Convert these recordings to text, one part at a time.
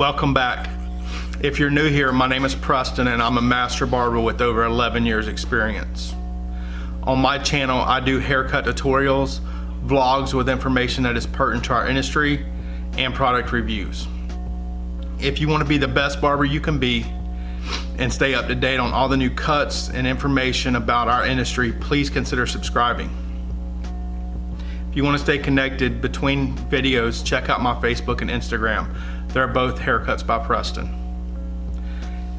Welcome back. If you're new here, my name is Preston and I'm a master barber with over 11 years experience. On my channel, I do haircut tutorials, vlogs with information that is pertinent to our industry, and product reviews. If you want to be the best barber you can be and stay up to date on all the new cuts and information about our industry, please consider subscribing. If you want to stay connected between videos, check out my Facebook and Instagram. They're both Haircuts by Preston.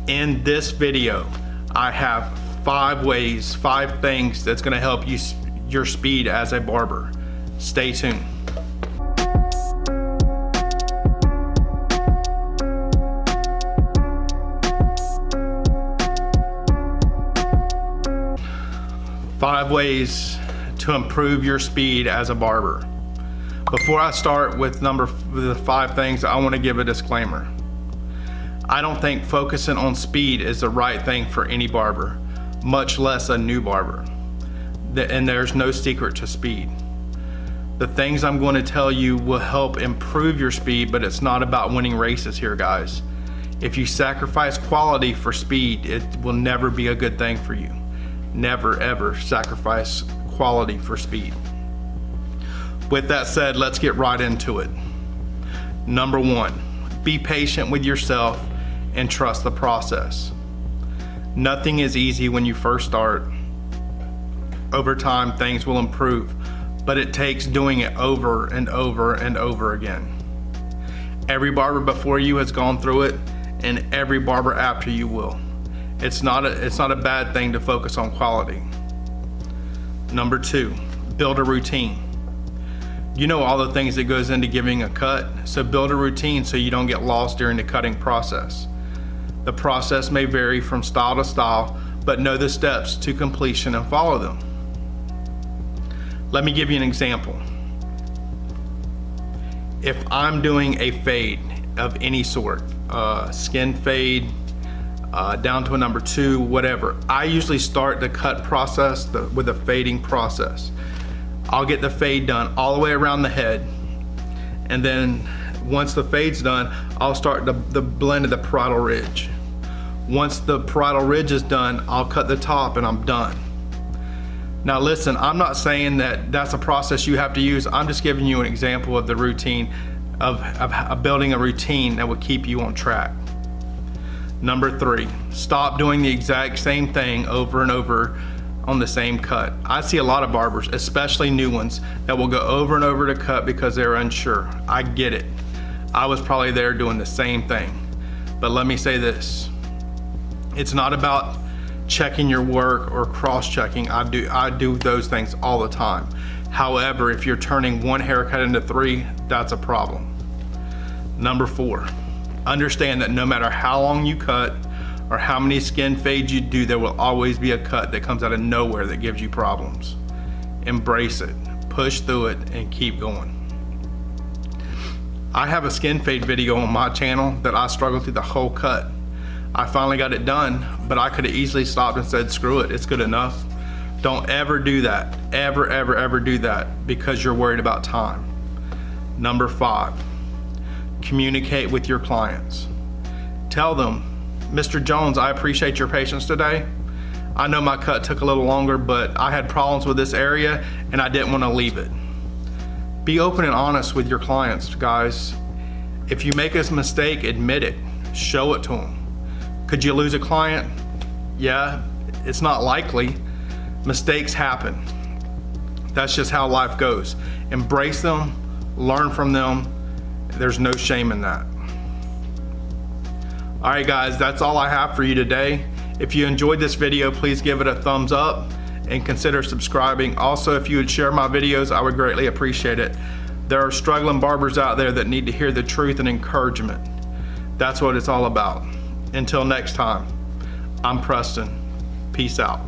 In this video, I have 5 things that's going to help you your speed as a barber. Stay tuned. Five ways to improve your speed as a barber. Before I start with the 5 things, I want to give a disclaimer. I don't think focusing on speed is the right thing for any barber, much less a new barber. And there's no secret to speed. The things I'm going to tell you will help improve your speed, but it's not about winning races here, guys. If you sacrifice quality for speed, it will never be a good thing for you. Never ever sacrifice quality for speed. With that said, let's get right into it. Number 1, be patient with yourself and trust the process. Nothing is easy when you first start. Over time, things will improve, but it takes doing it over and over and over again. Every barber before you has gone through it, and every barber after you will. It's not a bad thing to focus on quality. Number 2, build a routine. You know all the things that goes into giving a cut, so build a routine so you don't get lost during the cutting process. The process may vary from style to style, but know the steps to completion and follow them. Let me give you an example. If I'm doing a fade of any sort, skin fade, down to a number 2, whatever, I usually start the cut process with a fading process. I'll get the fade done all the way around the head, and then once the fade's done, I'll start the blend of the parietal ridge. Once the parietal ridge is done, I'll cut the top and I'm done. Now listen, I'm not saying that that's a process you have to use. I'm just giving you an example of the routine of building a routine that will keep you on track. Number 3, stop doing the exact same thing over and over on the same cut. I see a lot of barbers, especially new ones, that will go over and over to cut because they're unsure. I get it. I was probably there doing the same thing. But let me say this. It's not about checking your work or cross-checking. I do those things all the time. However, if you're turning one haircut into 3, that's a problem. Number 4. Understand that no matter how long you cut or how many skin fades you do, there will always be a cut that comes out of nowhere that gives you problems. Embrace it, push through it, and keep going. I have a skin fade video on my channel that I struggled through the whole cut. I finally got it done, but I could have easily stopped and said, screw it, it's good enough. Don't ever do that, ever do that because you're worried about time. Number 5. Communicate with your clients. Tell them, Mr. Jones, I appreciate your patience today. I know my cut took a little longer, but I had problems with this area and I didn't want to leave it. Be open and honest with your clients, guys. If you make a mistake, admit it. Show it to them. Could you lose a client? Yeah, it's not likely. Mistakes happen. That's just how life goes. Embrace them, learn from them. There's no shame in that. All right, guys, that's all I have for you today. If you enjoyed this video, please give it a thumbs up and consider subscribing. Also, if you would share my videos, I would greatly appreciate it. There are struggling barbers out there that need to hear the truth and encouragement. That's what it's all about. Until next time, I'm Preston. Peace out.